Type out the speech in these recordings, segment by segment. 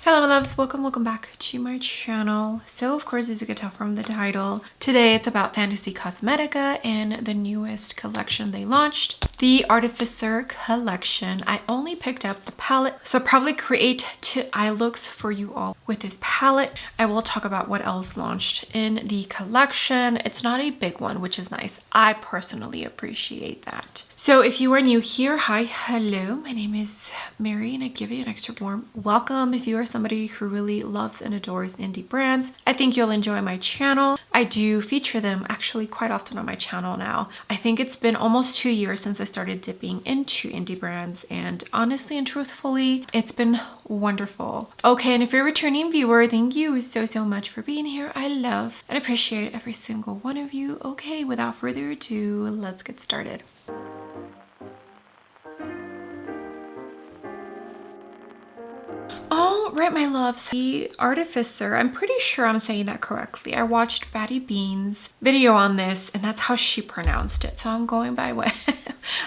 Hello my loves, welcome back to my channel. So of course, as you can tell from the title, today it's about Fantasy Cosmetica and the newest collection they launched, the Artificer Collection. I only picked up the palette, so I'll probably create 2 eye looks for you all with this palette. I will talk about what else launched in the collection. It's not a big one, which is nice. I personally appreciate that. So if you are new here, hi, hello, my name is Mary and I give you an extra warm welcome. If you are somebody who really loves and adores indie brands, I think you'll enjoy my channel. I do feature them actually quite often on my channel now. I think it's been almost 2 years since I started dipping into indie brands, and honestly and truthfully, it's been wonderful. Okay, and if you're a returning viewer, thank you so much for being here. I love and appreciate every single one of you. Okay, without further ado, let's get started. All right, my loves, the Artificer, I'm pretty sure I'm saying that correctly. I watched Batty Bean's video on this and that's how she pronounced it. So I'm going by what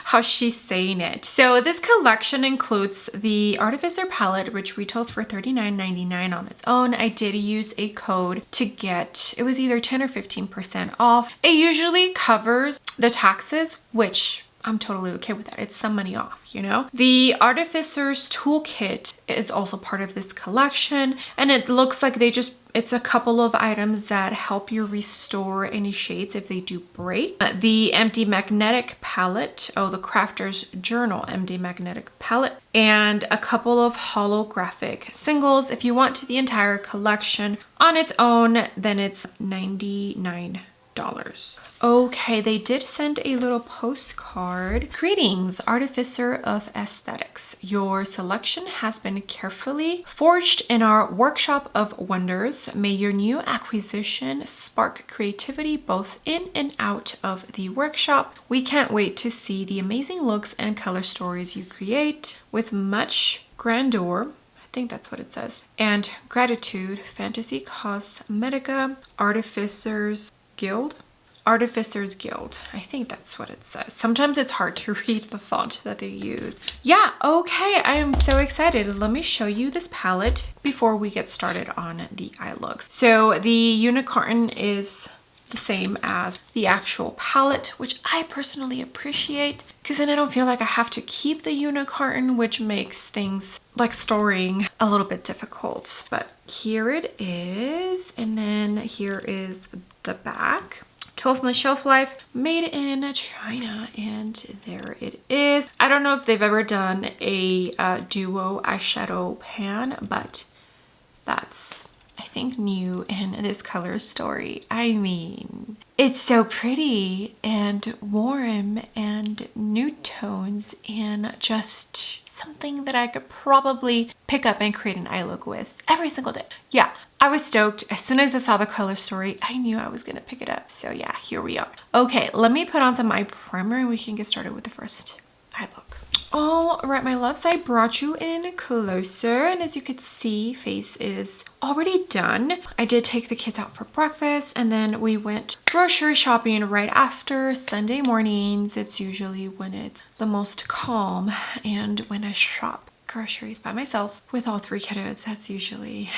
how she's saying it. So this collection includes the Artificer palette, which retails for $39.99 on its own. I did use a code to get, it was either 10 or 15% off. It usually covers the taxes, which I'm totally okay with that. It's some money off, you know? The Artificer's Toolkit is also part of this collection, and it looks like it's a couple of items that help you restore any shades if they do break. The MD Magnetic palette, the Crafter's Journal MD Magnetic palette, and a couple of holographic singles. If you want the entire collection on its own, then it's $99. Okay, they did send a little postcard. Greetings, Artificer of Aesthetics. Your selection has been carefully forged in our workshop of wonders. May your new acquisition spark creativity both in and out of the workshop. We can't wait to see the amazing looks and color stories you create. With much grandeur, I think that's what it says, and gratitude, Fantasy Cosmetica Artificers Guild. Artificers Guild. I think that's what it says. Sometimes it's hard to read the font that they use. Yeah, okay, I am so excited. Let me show you this palette before we get started on the eye looks. So the unicorn is the same as the actual palette, which I personally appreciate because then I don't feel like I have to keep the unicorn, which makes things like storing a little bit difficult. But here it is, and then here is the back. 12-month shelf life, made in China, and there it is. I don't know if they've ever done a duo eyeshadow pan, but that's, I think, new in this color story. I mean, it's so pretty and warm and nude tones and just something that I could probably pick up and create an eye look with every single day. Yeah, I was stoked. As soon as I saw the color story, I knew I was gonna pick it up. So yeah, here we are. Okay, let me put on some eye primer and we can get started with the first eye look. All right, my loves, I brought you in closer, and as you could see, face is already done. I did take the kids out for breakfast, and then we went grocery shopping right after. Sunday mornings, it's usually when it's the most calm, and when I shop groceries by myself with all 3 kiddos, that's usually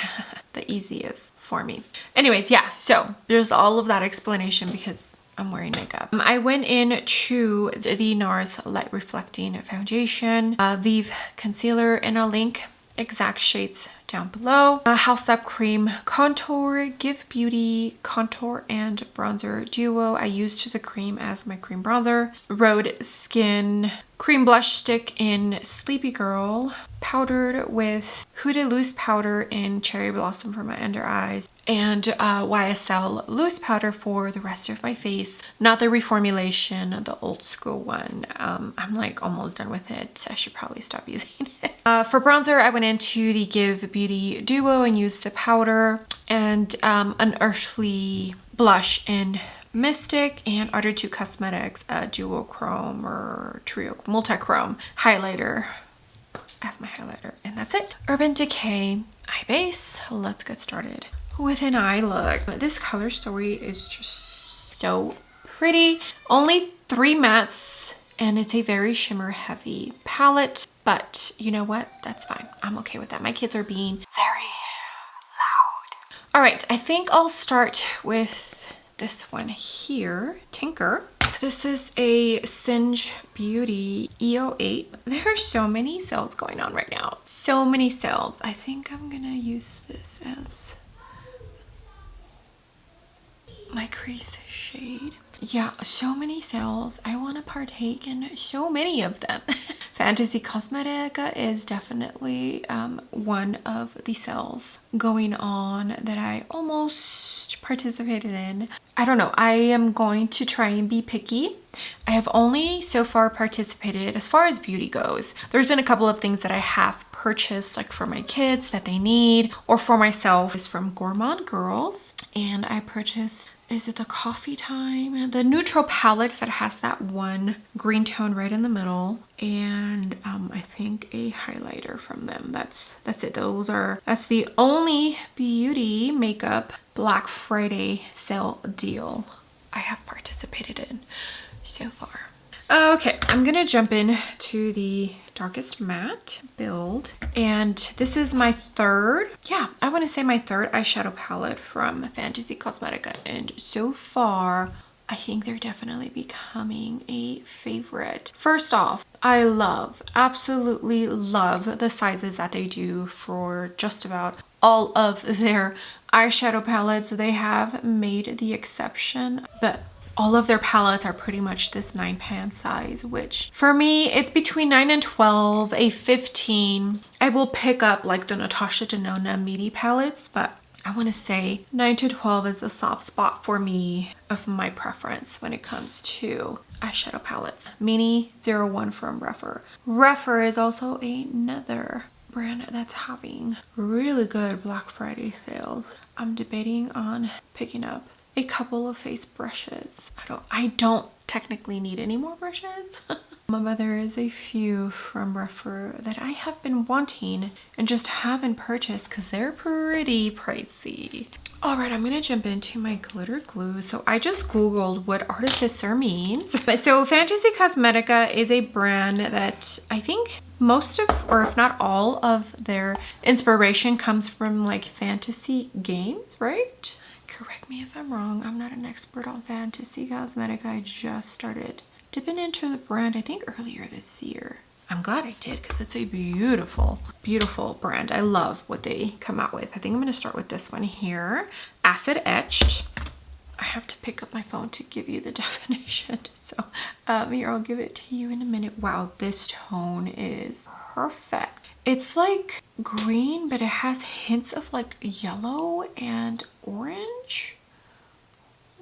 the easiest for me. Anyways, yeah, so there's all of that explanation because I'm wearing makeup. I went in to the NARS Light Reflecting Foundation, Vive Concealer, and I'll link exact shades down below. Haus Labs Cream Contour, Give Beauty Contour and Bronzer Duo. I used the cream as my cream bronzer. Rhode Skin Cream Blush Stick in Sleepy Girl, powdered with Huda Loose Powder in Cherry Blossom for my under eyes, and YSL Loose Powder for the rest of my face. Not the reformulation, the old school one. I'm like almost done with it. I should probably stop using it. For bronzer, I went into the Give Beauty Duo and used the powder and an earthly blush in Mystic, and Order 2 Cosmetics duochrome or trio multi-chrome highlighter as my highlighter, and that's it. Urban Decay eye base. Let's get started with an eye look. This color story is just so pretty. Only 3 mattes, and it's a very shimmer heavy palette, but you know what? That's fine. I'm okay with that. My kids are being very All right, I think I'll start with this one here, Tinker. This is a Singe Beauty EO8. There are so many sales going on right now. So many sales. I think I'm gonna use this as my crease shade. Yeah, so many sales. I want to partake in so many of them. Fantasy Cosmetica is definitely one of the sales going on that I almost participated in. I don't know. I am going to try and be picky. I have only so far participated as far as beauty goes. There's been a couple of things that I have purchased, like for my kids that they need, or for myself. Is from Gourmand Girls, and I purchased, is it the Coffee Time? The neutral palette that has that one green tone right in the middle, and I think a highlighter from them. That's it. That's the only beauty makeup Black Friday sale deal I have participated in so far. Okay, I'm gonna jump in to the darkest matte build, and this is my third, I want to say my third eyeshadow palette from Fantasy Cosmetica, and so far I think they're definitely becoming a favorite. First off, I absolutely love the sizes that they do for just about all of their eyeshadow palettes. They have made the exception, but all of their palettes are pretty much this 9-pan size, which for me, it's between 9 and 12, a 15. I will pick up like the Natasha Denona midi palettes, but I want to say 9 to 12 is a soft spot for me of my preference when it comes to eyeshadow palettes. Mini 01 from Rephr. Rephr is also another brand that's having really good Black Friday sales. I'm debating on picking up a couple of face brushes. I don't technically need any more brushes. But there is a few from Rephr that I have been wanting and just haven't purchased because they're pretty pricey. All right, I'm gonna jump into my glitter glue. So I just Googled what Artificer means. So Fantasy Cosmetica is a brand that I think most of, or if not all of their inspiration comes from like fantasy games, right? Correct me if I'm wrong. I'm not an expert on Fantasy Cosmetica. I just started dipping into the brand, I think earlier this year. I'm glad I did because it's a beautiful, beautiful brand. I love what they come out with. I think I'm going to start with this one here. Acid Etched. I have to pick up my phone to give you the definition. So here, I'll give it to you in a minute. Wow, this tone is perfect. It's like green, but it has hints of like yellow and orange.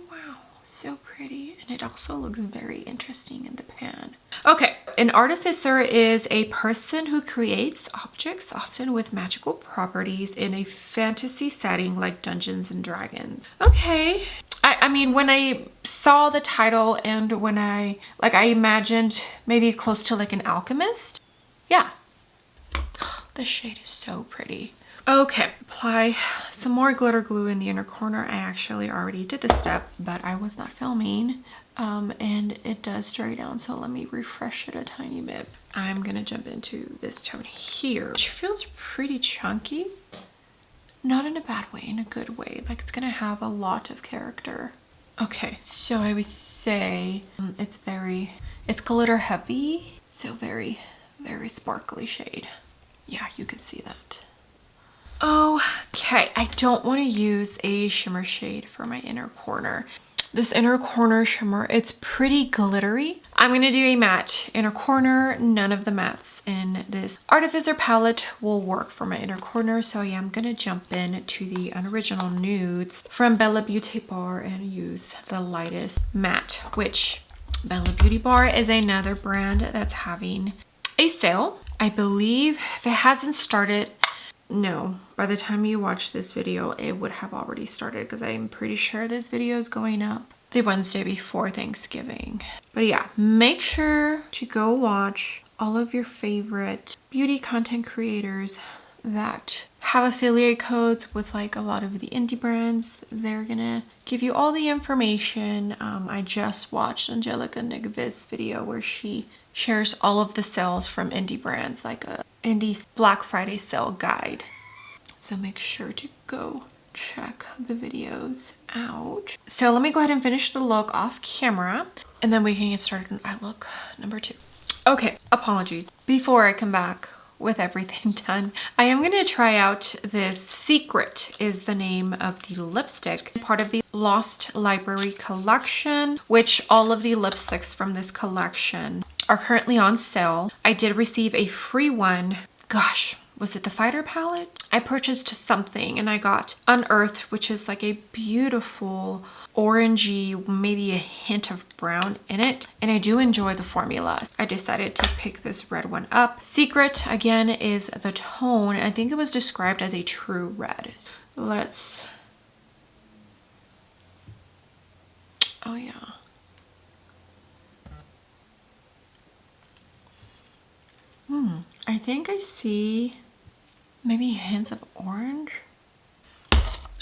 Wow, so pretty. And it also looks very interesting in the pan. Okay, an artificer is a person who creates objects, often with magical properties, in a fantasy setting like Dungeons and Dragons. Okay. I mean, when I saw the title and when I imagined maybe close to like an alchemist. Yeah. The shade is so pretty. Okay, apply some more glitter glue in the inner corner. I actually already did this step, but I was not filming. And it does dry down, so let me refresh it a tiny bit. I'm gonna jump into this tone here, which feels pretty chunky. Not in a bad way, in a good way. Like it's gonna have a lot of character. Okay, so I would say it's glitter heavy, so very, very sparkly shade. Yeah, you can see that. Okay, I don't want to use a shimmer shade for my inner corner. This inner corner shimmer, it's pretty glittery. I'm going to do a matte inner corner. None of the mattes in this Artificer palette will work for my inner corner. So yeah, I'm going to jump in to the Unoriginal Nudes from Bella Beauty Bar and use the lightest matte, which Bella Beauty Bar is another brand that's having a sale. I believe if it hasn't started, no, by the time you watch this video, it would have already started because I'm pretty sure this video is going up the Wednesday before Thanksgiving. But yeah, make sure to go watch all of your favorite beauty content creators that have affiliate codes with like a lot of the indie brands. They're gonna give you all the information. I just watched Angelica Nigvis video where she shares all of the sales from indie brands, like a indie Black Friday sale guide. So make sure to go check the videos out. So let me go ahead and finish the look off camera, and then we can get started on eye look number 2. Okay, apologies. Before I come back with everything done, I am going to try out this Secret is the name of the lipstick, part of the Lost Library collection, which all of the lipsticks from this collection are currently on sale. I did receive a free one. Gosh, was it the Fighter palette? I purchased something and I got Unearthed, which is like a beautiful orangey, maybe a hint of brown in it. And I do enjoy the formula. I decided to pick this red one up. Secret, again, is the tone. I think it was described as a true red. Let's... Oh yeah. I think I see maybe hints of orange.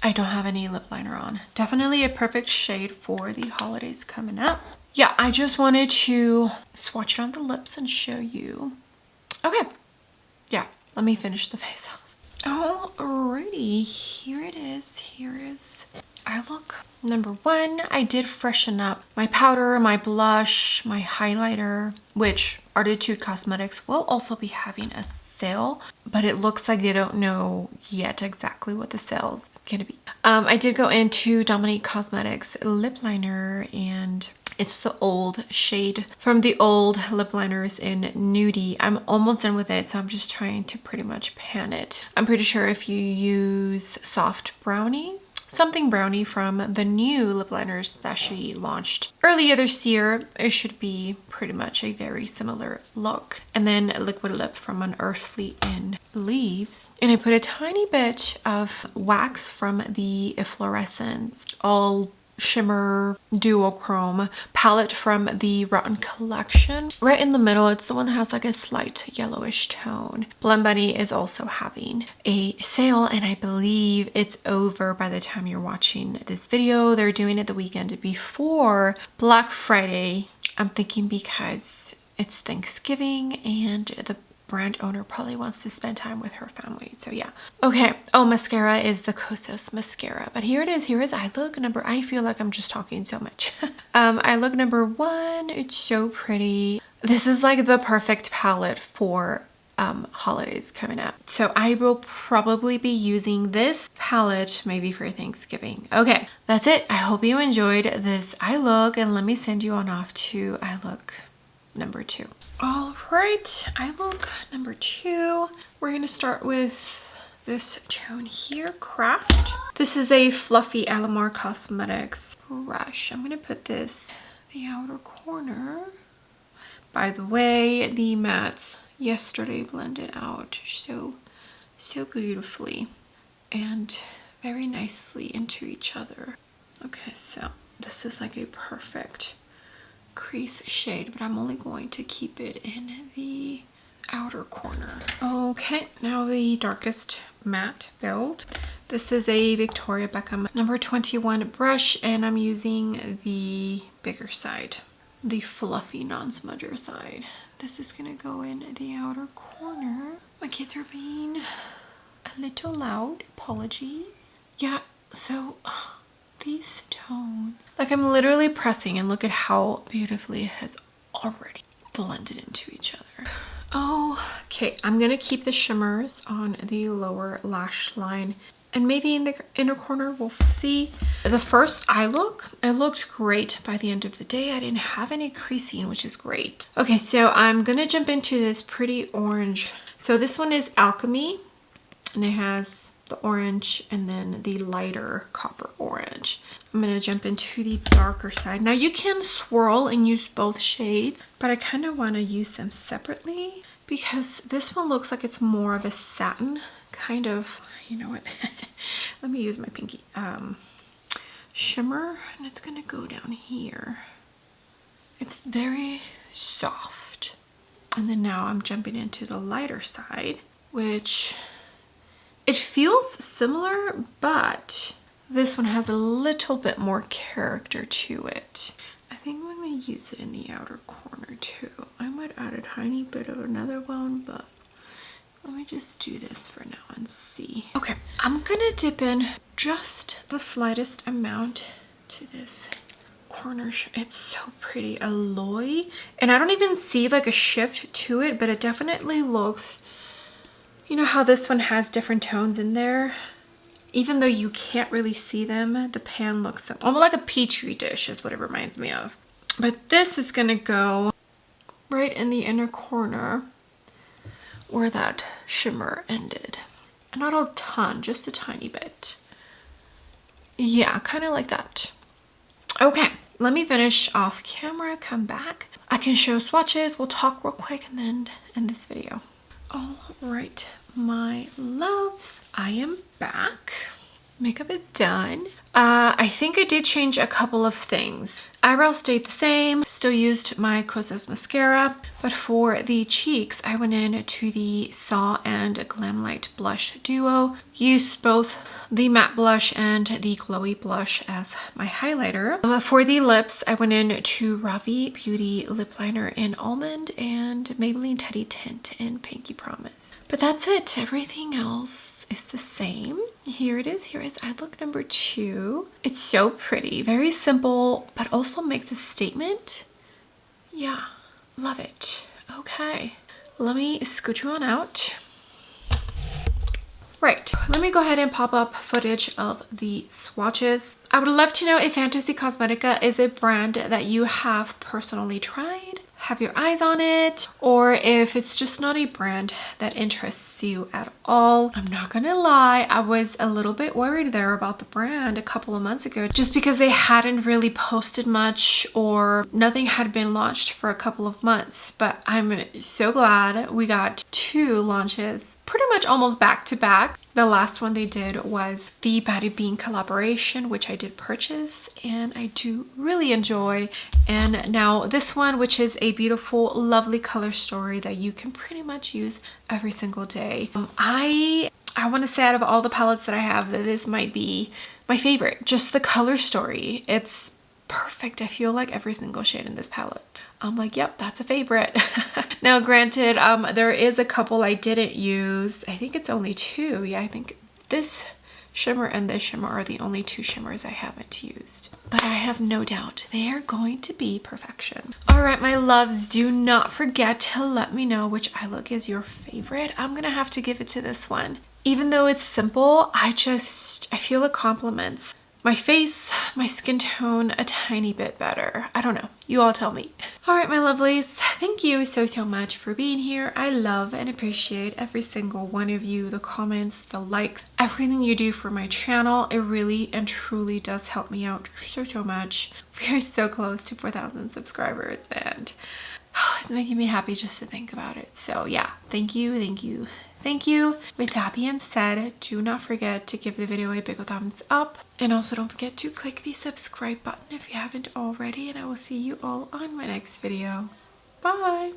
I don't have any lip liner on. Definitely a perfect shade for the holidays coming up. Yeah, I just wanted to swatch it on the lips and show you. Okay, yeah, let me finish the face off. Alrighty, here it is. Here is eye look number 1. I did freshen up my powder, my blush, my highlighter, which Artitude Cosmetics will also be having a sale, but it looks like they don't know yet exactly what the sale's gonna be. I did go into Dominique Cosmetics lip liner, and it's the old shade from the old lip liners in Nudie. I'm almost done with it, so I'm just trying to pretty much pan it. I'm pretty sure if you use Soft Brownie, something brownie from the new lip liners that she launched earlier this year, it should be pretty much a very similar look. And then Liquid Lip from Unearthly in Leaves. And I put a tiny bit of wax from the Efflorescence All Shimmer Duochrome palette from the Rotten collection. Right in the middle, it's the one that has like a slight yellowish tone. Blend Bunny is also having a sale, and I believe it's over by the time you're watching this video. They're doing it the weekend before Black Friday. I'm thinking because it's Thanksgiving and the brand owner probably wants to spend time with her family, so yeah. Okay, oh, mascara is the Kosas mascara, but here it is. Here is eye look number, I feel like I'm just talking so much. Eye look number 1, it's so pretty. This is like the perfect palette for holidays coming up, so I will probably be using this palette maybe for Thanksgiving. Okay, that's it. I hope you enjoyed this eye look, and let me send you on off to eye look number 2. All right, eye look number 2. We're gonna start with this tone here, Craft. This is a fluffy Alamar Cosmetics brush. I'm gonna put this the outer corner. By the way, the mattes yesterday blended out so beautifully and very nicely into each other. Okay, so this is like a perfect crease shade, but I'm only going to keep it in the outer corner. Okay, now the darkest matte build. This is a Victoria Beckham number 21 brush, and I'm using the bigger side, the fluffy non-smudger side. This is gonna go in the outer corner. My kids are being a little loud, apologies. Yeah, so these tones, like I'm literally pressing, and look at how beautifully it has already blended into each other. Okay, I'm gonna keep the shimmers on the lower lash line, and maybe in the inner corner, we'll see. The first eye look, it looked great by the end of the day. I didn't have any creasing, which is great. Okay, so I'm gonna jump into this pretty orange. So this one is Alchemy, and it has the orange and then the lighter copper orange. I'm gonna jump into the darker side. Now you can swirl and use both shades, but I kind of want to use them separately because this one looks like it's more of a satin kind of, you know what, let me use my pinky, shimmer, and it's gonna go down here. It's very soft. And then now I'm jumping into the lighter side, which it feels similar, but this one has a little bit more character to it. I think I'm going to use it in the outer corner too. I might add a tiny bit of another one, but let me just do this for now and see. Okay, I'm going to dip in just the slightest amount to this corner. It's so pretty, alloy, and I don't even see like a shift to it, but it definitely looks, you know how this one has different tones in there, even though you can't really see them. The pan looks almost like a petri dish is what it reminds me of. But this is gonna go right in the inner corner where that shimmer ended. Not a ton, just a tiny bit. Yeah, kind of like that. Okay, let me finish off camera, come back. I can show swatches, we'll talk real quick, and then end this video. All right, my loves, I am back. Makeup is done. I think I did change a couple of things. Eyebrows stayed the same, still used my Kosas mascara, but for the cheeks, I went in to the Saw and Glamlight Blush Duo. Used both the matte blush and the glowy blush as my highlighter. For the lips, I went in to Ravi Beauty Lip Liner in Almond and Maybelline Teddy Tint in Pinky Promise. But that's it. Everything else is the same. Here it is. Here is eye look number 2. It's so pretty. Very simple, but also makes a statement. Yeah, love it. Okay, let me scoot you on out. Right, let me go ahead and pop up footage of the swatches. I would love to know if Fantasy Cosmetica is a brand that you have personally tried, have your eyes on it, or if it's just not a brand that interests you at all. I'm not gonna lie, I was a little bit worried there about the brand a couple of months ago, just because they hadn't really posted much or nothing had been launched for a couple of months. But I'm so glad we got 2 launches pretty much almost back to back. The last one they did was the Batty Bean collaboration, which I did purchase and I do really enjoy. And now this one, which is a beautiful, lovely color story that you can pretty much use every single day. I want to say out of all the palettes that I have, that this might be my favorite. Just the color story. It's perfect. I feel like every single shade in this palette, I'm like, yep, that's a favorite. Now, granted, there is a couple I didn't use. I think it's only 2. Yeah, I think this shimmer and this shimmer are the only 2 shimmers I haven't used. But I have no doubt they are going to be perfection. All right, my loves, do not forget to let me know which eye look is your favorite. I'm gonna have to give it to this one. Even though it's simple, I feel it complements my face, my skin tone a tiny bit better. I don't know. You all tell me. All right, my lovelies. Thank you so much for being here. I love and appreciate every single one of you. The comments, the likes, everything you do for my channel. It really and truly does help me out so much. We are so close to 4,000 subscribers and it's making me happy just to think about it. So yeah, thank you. Thank you. With that being said, do not forget to give the video a big thumbs up. And also don't forget to click the subscribe button if you haven't already. And I will see you all on my next video. Bye.